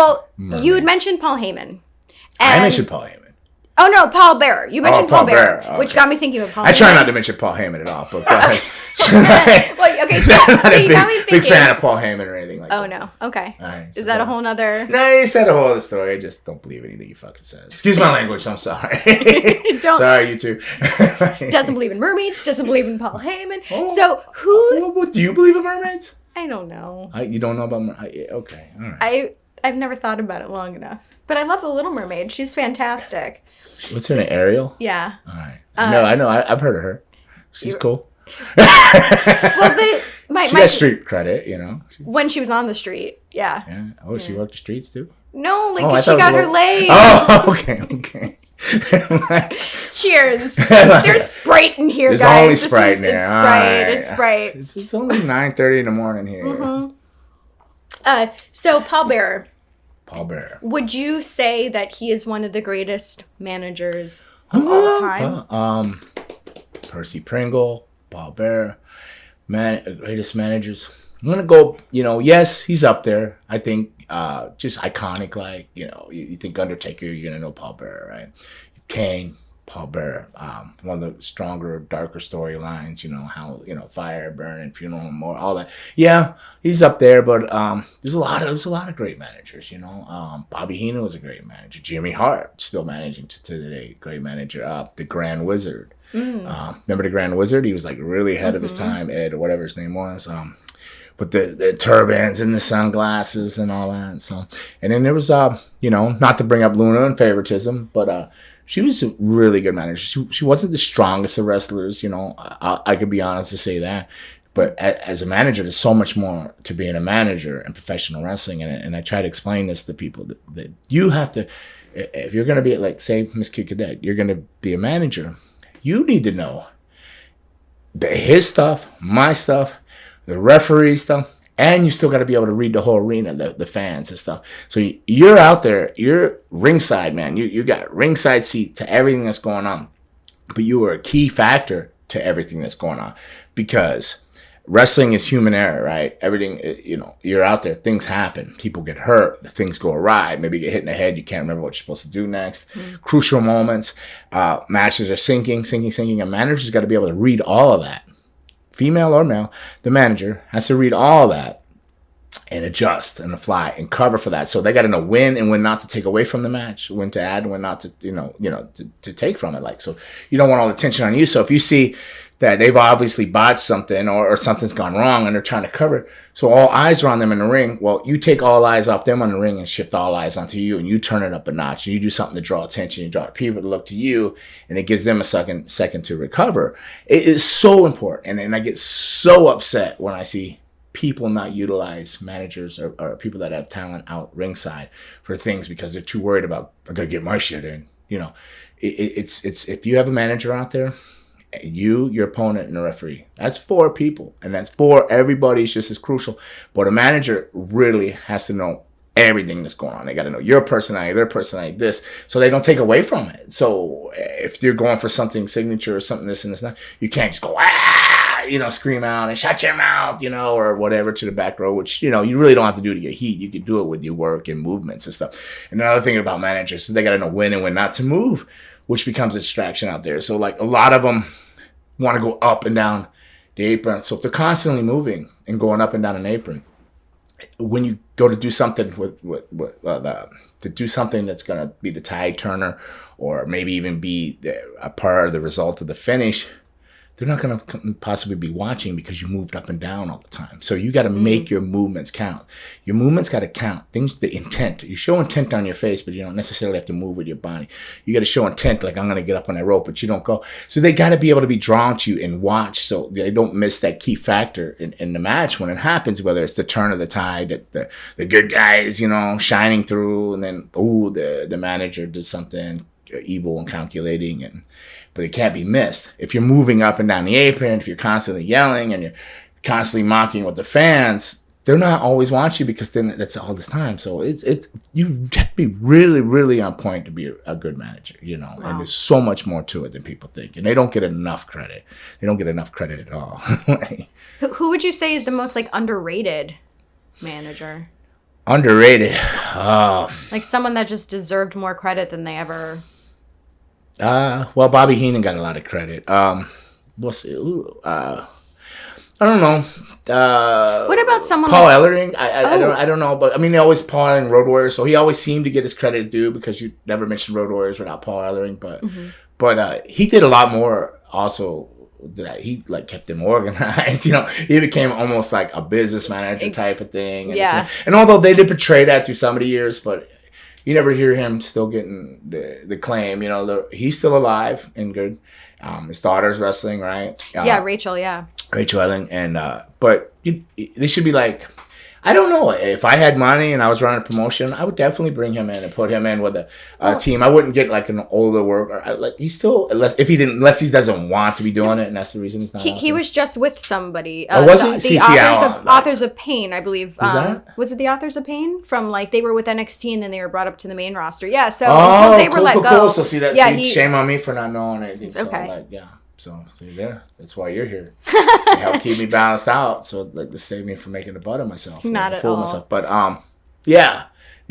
Well, mermaids. you had mentioned Paul Heyman. I mentioned Paul Heyman. Oh, no, Paul Bearer. You mentioned Paul Bearer, Okay. which got me thinking of Paul I Heyman. try not to mention Paul Heyman at all, but go ahead. Well, okay, I'm not so you got me a thinking. big fan of Paul Heyman or anything like that. Oh, no. Okay. All right, Is that a whole nother... No, he said a whole other story. I just don't believe anything he fucking says. Excuse my language. I'm sorry. Sorry, you two. Doesn't believe in mermaids. Doesn't believe in Paul Heyman. Oh, So who... do you believe in mermaids? I don't know. You don't know about mermaids? Okay. All right. I've never thought about it long enough. But I love the Little Mermaid. She's fantastic. What's her name? Ariel? Yeah. All right. I know. I've heard of her. She's cool. Well, she got street credit, you know. When she was on the street, yeah. Yeah. Oh, she worked the streets too? No, like, I she got her legs. Oh, okay. Cheers. There's Sprite in here, There's guys. only Sprite in there. It's Sprite. It's only 9:30 in the morning here. Mm-hmm. So, Paul Bearer. Paul Bearer. Would you say that he is one of the greatest managers of all time? Percy Pringle, Paul Bearer, greatest managers. I'm gonna go. Yes, he's up there. I think just iconic. Like you think Undertaker, you're gonna know Paul Bearer, right? Kane, Paul Bearer. One of the stronger, darker storylines. How fire, burning, funeral, more, all that. Yeah, he's up there. But there's a lot of great managers. Bobby Heenan was a great manager. Jimmy Hart still managing to today, great manager. The Grand Wizard. Remember the Grand Wizard? He was like really ahead of his time. Ed or whatever his name was. With the turbans and the sunglasses and all that. So, and then there was not to bring up Luna and favoritism, but she was a really good manager. She wasn't the strongest of wrestlers, I could be honest to say that. But as a manager, there's so much more to being a manager in professional wrestling. And I try to explain this to people that you have to, if you're going to be like, say, Miss Kid Cadet, you're going to be a manager, you need to know his stuff, my stuff, the referee stuff, and you still got to be able to read the whole arena, the fans and stuff. So you're out there, you're ringside, man. You got ringside seat to everything that's going on. But you are a key factor to everything that's going on because wrestling is human error, right? Everything, you're out there, things happen. People get hurt, things go awry. Maybe you get hit in the head, you can't remember what you're supposed to do next. Crucial moments, matches are sinking. A manager's got to be able to read all of that. Female or male, the manager has to read all that and adjust and fly and cover for that. So they got to know when and when not to take away from the match, when to add, when not to, to take from it. Like, so you don't want all the tension on you. So if you see that they've obviously botched something or something's gone wrong and they're trying to cover it, so all eyes are on them in the ring. Well, you take all eyes off them on the ring and shift all eyes onto you, and you turn it up a notch and you do something to draw attention. You draw people to look to you, and it gives them a second to recover. It is so important, and I get so upset when I see people not utilize managers or people that have talent out ringside for things because they're too worried about, I gotta get my shit in. It's if you have a manager out there, you, your opponent, and the referee. That's 4 people, and that's 4. Everybody's just as crucial. But a manager really has to know everything that's going on. They got to know your personality, their personality, this, so they don't take away from it. So if you're going for something signature or something this and this and that, you can't just go, scream out and shut your mouth, or whatever to the back row, which, you really don't have to do to your heat. You can do it with your work and movements and stuff. And another thing about managers is they got to know when and when not to move, which becomes a distraction out there. So like a lot of them want to go up and down the apron. So if they're constantly moving and going up and down an apron, when you go to do something to do something that's going to be the tide turner or maybe even be a part of the result of the finish, they're not going to possibly be watching because you moved up and down all the time. So you got to make your movements count. Your movements got to count. The intent. You show intent on your face, but you don't necessarily have to move with your body. You got to show intent, like I'm going to get up on that rope, but you don't go. So they got to be able to be drawn to you and watch so they don't miss that key factor in the match when it happens, whether it's the turn of the tide, the good guys, shining through, and then, the manager did something evil and calculating, but it can't be missed. If you're moving up and down the apron, if you're constantly yelling and you're constantly mocking with the fans, they're not always watching because then that's all this time. So it's you have to be really, really on point to be a good manager, Wow. And there's so much more to it than people think, and they don't get enough credit. They don't get enough credit at all. Who would you say is the most underrated manager? Underrated. Like someone that just deserved more credit than they ever. Well, Bobby Heenan got a lot of credit. We'll see. I don't know. What about someone Paul Ellering? I don't know, but I mean, they always Paul in Road Warriors, so he always seemed to get his credit due because you never mentioned Road Warriors without Paul Ellering. But he did a lot more. Also, that he like kept them organized. He became almost like a business manager type of thing. And although they did portray that through some of the years, but you never hear him still getting the claim. He's still alive and good. His daughter's wrestling, right? Rachel. Yeah. Rachel Ellen, and but they should be like, I don't know, if I had money and I was running a promotion, I would definitely bring him in and put him in with a team. I wouldn't get like an older worker. He's still unless he doesn't want to be doing it, and that's the reason he's not. He was just with somebody. Was he? The Authors of Pain, I believe. Was it the Authors of Pain from they were with NXT and then they were brought up to the main roster? Yeah. So until they were let go. Cool. So see that. Yeah, shame on me for not knowing anything. Okay. So that's why you're here. You help keep me balanced out, so to save me from making a butt of myself. Not at all. Myself. But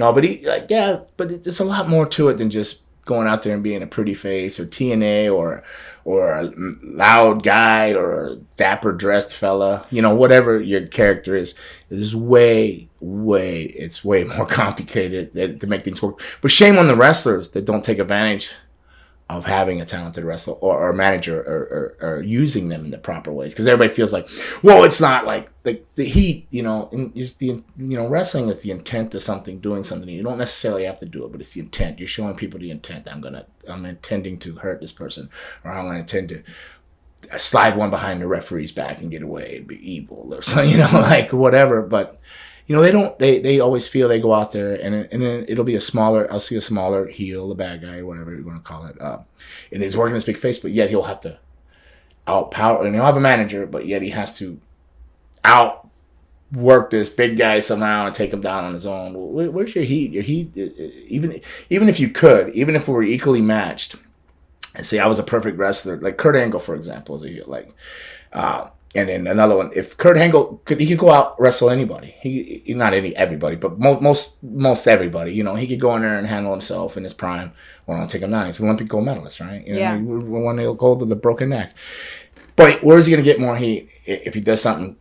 but there's a lot more to it than just going out there and being a pretty face or TNA or a loud guy or a dapper dressed fella. Whatever your character is way more complicated to make things work. But shame on the wrestlers that don't take advantage of having a talented wrestler or manager or using them in the proper ways, because everybody feels like, well, it's not like the heat, and just wrestling is the intent of something, doing something. You don't necessarily have to do it, but it's the intent. You're showing people the intent. I'm intending to hurt this person, or I'm going to intend to slide one behind the referee's back and get away and be evil or something, whatever. But they always feel they go out there and it'll be I'll see a smaller heel, the bad guy, whatever you want to call it. And he's working his big face, but yet he'll have to outpower, and he'll have a manager, but yet he has to outwork this big guy somehow and take him down on his own. Where's your heat? Your heat, even if you could, even if we were equally matched, and say I was a perfect wrestler, like Kurt Angle, for example, is a heel, and then another one, if Kurt Angle he could go out wrestle anybody. He not everybody, but most everybody. He could go in there and handle himself in his prime. Well, I'll take him down. He's an Olympic gold medalist, right? He won the gold with the broken neck. But where is he going to get more heat if he does something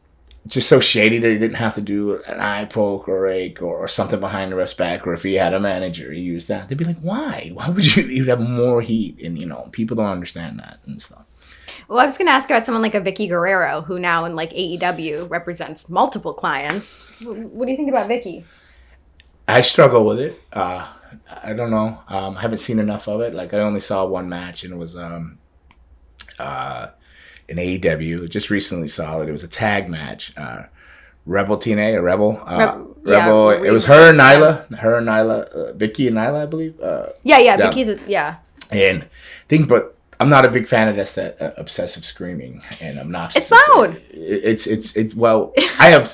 just so shady that he didn't have to do an eye poke or rake or something behind the ref's back, or if he had a manager, he used that. They'd be like, why? Why would you'd have more heat? And people don't understand that and stuff. Well, I was going to ask about someone like a Vickie Guerrero, who now in AEW represents multiple clients. What do you think about Vickie? I struggle with it. I don't know. I haven't seen enough of it. I only saw one match, and it was in AEW. Just recently saw it. It was a tag match. Rebel TNA or Rebel. Rebel. It was her and Nyla. Yeah. Her and Nyla. Vickie and Nyla, I believe. Vickie's And but I'm not a big fan of that obsessive screaming and obnoxious. It's loud. It's well. I have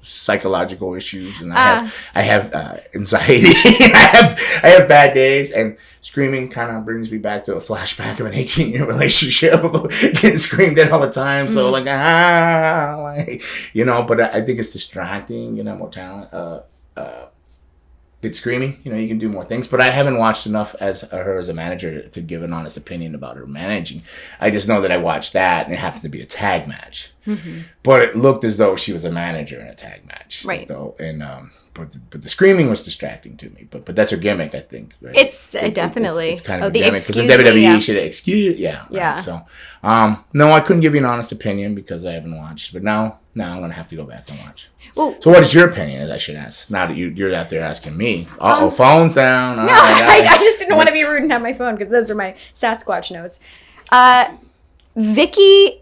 psychological issues, and I have anxiety. I have bad days, and screaming kind of brings me back to a flashback of an 18-year relationship, getting screamed at all the time. So but I think it's distracting. More talent. Good screaming, you can do more things, but I haven't watched enough as her as a manager to give an honest opinion about her managing. I just know that I watched that, and it happened to be a tag match, but it looked as though she was a manager in a tag match, right? But the screaming was distracting to me. But that's her gimmick, I think. Right? It's definitely it's kind of a gimmick, because in WWE should excuse, Right? So, no, I couldn't give you an honest opinion because I haven't watched, but now I'm gonna have to go back and watch. Well, so what is your opinion, as I should ask? Now that you're out there asking me. Phone's down. No, I just didn't want to be rude and have my phone, because those are my Sasquatch notes. Vickie,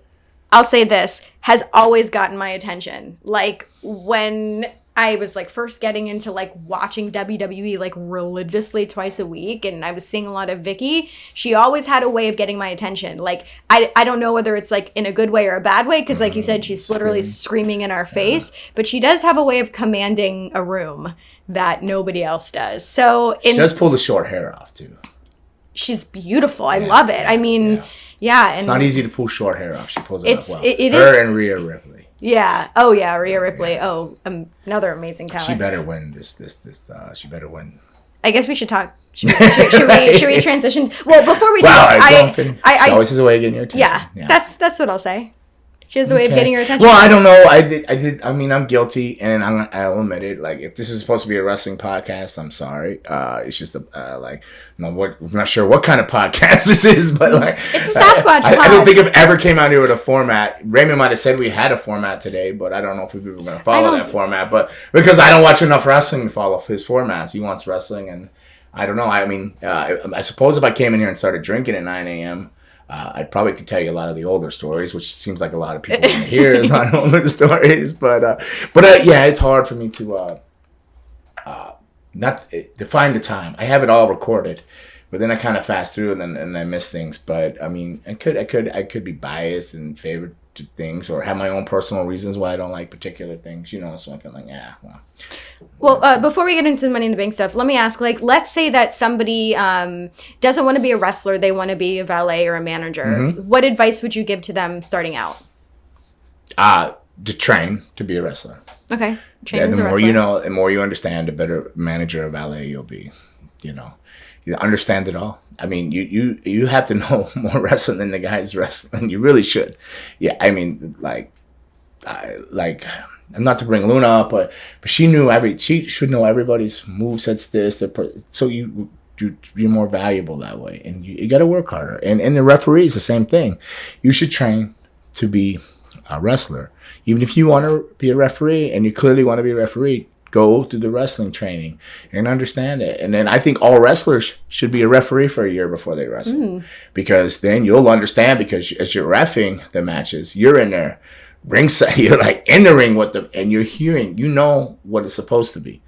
I'll say this, has always gotten my attention. When I was first getting into watching WWE religiously twice a week, and I was seeing a lot of Vickie, she always had a way of getting my attention. I don't know whether it's in a good way or a bad way, because like you said, she's literally screaming in our face, but she does have a way of commanding a room that nobody else does. So she does pull the short hair off too. She's beautiful. I love it. I mean, and it's not easy to pull short hair off. She pulls it off well. It her is, and Rhea Ripley. Yeah. Oh yeah, Rhea Ripley. Oh, another amazing talent. She better win this. She better win. I guess we should talk. Should we transition? Well, before we do, I always has a way of getting your attention. Yeah, that's what I'll say. She has a way of getting your attention. Well, I don't know. I did. I mean, I'm guilty, and I'll admit it. Like, if this is supposed to be a wrestling podcast, I'm sorry. It's just I'm not sure what kind of podcast this is, but like, it's a Sasquatch. I don't think I've ever came out here with a format. Raymond might have said we had a format today, but I don't know if we were going to follow that format. But because I don't watch enough wrestling to follow his formats, he wants wrestling, and I don't know. I mean, I suppose if I came in here and started drinking at 9 a.m. I probably could tell you a lot of the older stories, which seems like a lot of people want to hear is not older stories. But yeah, it's hard for me to not to find the time. I have it all recorded, but then I kind of fast through and I miss things. But I mean, I could be biased in favor to things or have my own personal reasons why I don't like particular things. So I feel like, Well, before we get into the Money in the Bank stuff, let me ask, like, let's say that somebody doesn't want to be a wrestler. They want to be a valet or a manager. Mm-hmm. What advice would you give to them starting out? To train to be a wrestler. Okay. Train as a wrestler. The more you know, the more you understand, the better manager or valet you'll be. You understand it all. I mean, you have to know more wrestling than the guys wrestling. You really should. Yeah, I mean, not to bring Luna up, but she should know everybody's movesets. So you're more valuable that way, and you got to work harder. And the referee is the same thing. You should train to be a wrestler, even if you want to be a referee and you clearly want to be a referee. Go through the wrestling training and understand it. And then I think all wrestlers should be a referee for a year before they wrestle. Because then you'll understand, because as you're reffing the matches, you're in there ringside, you're like in the ring and you're hearing, what it's supposed to be.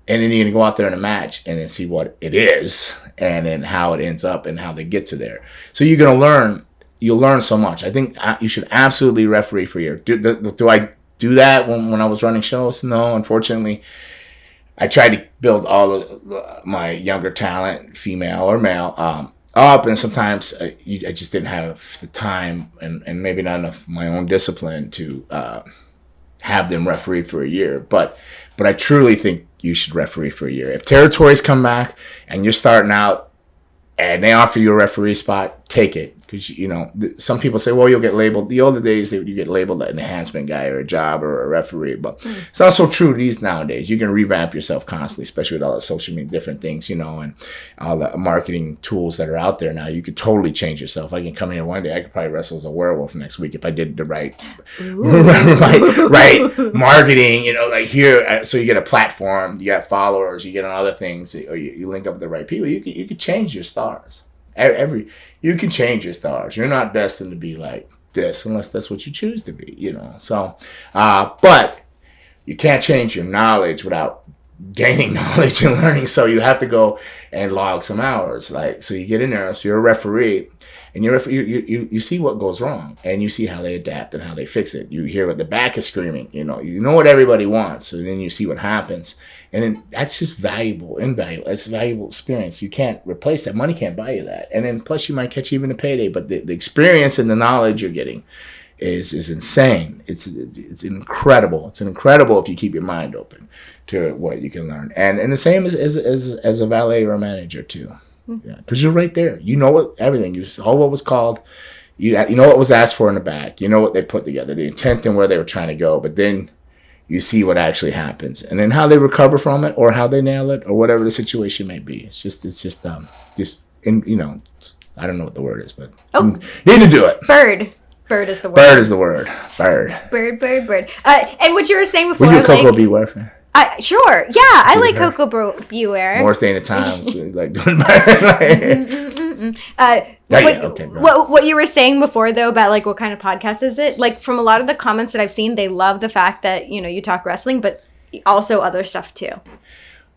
And then you're going to go out there in a match and then see what it is and then how it ends up and how they get to there. So you're going to learn, you'll learn so much. I think you should absolutely referee for a year. Do I do that when I was running shows? No, unfortunately. I tried to build all of my younger talent, female or male, up, and sometimes I just didn't have the time and maybe not enough my own discipline to have them referee for a year. But I truly think you should referee for a year. If territories come back and you're starting out and they offer you a referee spot, take it. Because, some people say, well, you'll get labeled. The older days, you get labeled an enhancement guy or a job or a referee. But it's not so true these nowadays. You can revamp yourself constantly, especially with all the social media, different things, and all the marketing tools that are out there now. You could totally change yourself. I can come here one day. I could probably wrestle as a werewolf next week if I did the right marketing, here. So you get a platform, you got followers, you get on other things, or you link up with the right people. You could change your stars. You can change your stars. You're not destined to be like this unless that's what you choose to be, So, but you can't change your knowledge without gaining knowledge and learning. So you have to go and log some hours. So you get in there. So you're a referee, and you see what goes wrong, and you see how they adapt and how they fix it. You hear what the back is screaming. You know what everybody wants. So then you see what happens. And then that's just invaluable. It's a valuable experience. You can't replace that. Money can't buy you that. And then plus you might catch even a payday, but the experience and the knowledge you're getting is insane. It's incredible. It's incredible if you keep your mind open to what you can learn. And the same as a valet or a manager too. Yeah, because you're right there. You know everything. You saw what was called. You know what was asked for in the back. You know what they put together, the intent and where they were trying to go. But then you see what actually happens, and then how they recover from it, or how they nail it, or whatever the situation may be. It's just I don't know what the word is, but you need to do it. Bird is the word. Bird is the word. Bird. And what you were saying before, were you a Coco Beware fan? Sure. Yeah, I like Coco Beware. More staying at times. Like doing what you were saying before, though, about like what kind of podcast is it? Like, from a lot of the comments that I've seen, they love the fact that you talk wrestling, but also other stuff too.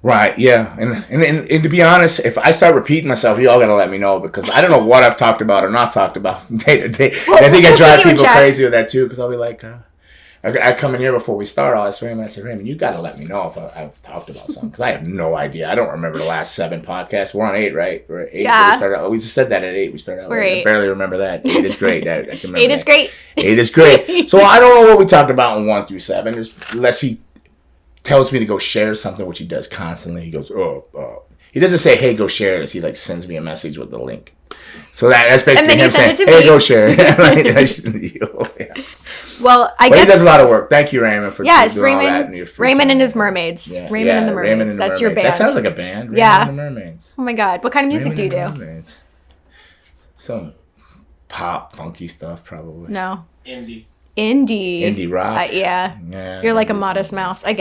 Right. Yeah. And to be honest, if I start repeating myself, you all gotta let me know, because I don't know what I've talked about or not talked about day to day. Well, I think I drive people crazy with that too, because I'll be like, I come in here before we start. I'll ask Raymond. I said, Raymond, you got to let me know if I've talked about something because I have no idea. I don't remember the last 7 podcasts. We're on 8, right? We're at 8. Yeah. We just said that at 8. We started out. We're 8. I barely remember that. 8 is great. I can remember 8 is great. 8 is great. So I don't know what we talked about in 1 through 7, unless he tells me to go share something, which he does constantly. He goes, he doesn't say, hey, go share this. He like sends me a message with the link. So that's basically him saying, hey, go share. Yeah. Well, I But guess he does a lot of work. Thank you, Raymond, for doing Raymond, all that in your free Raymond time. and his mermaids. Yeah. Raymond and the mermaids. Raymond and the That's mermaids. your band. That sounds like a band. Raymond Yeah. and the Mermaids. Oh my God. What kind of music Raymond do you and do? the Mermaids. Some pop, funky stuff, probably. No. Indie. Indie. Indie rock. Yeah. Yeah. You're like a maybe modest some- mouse. I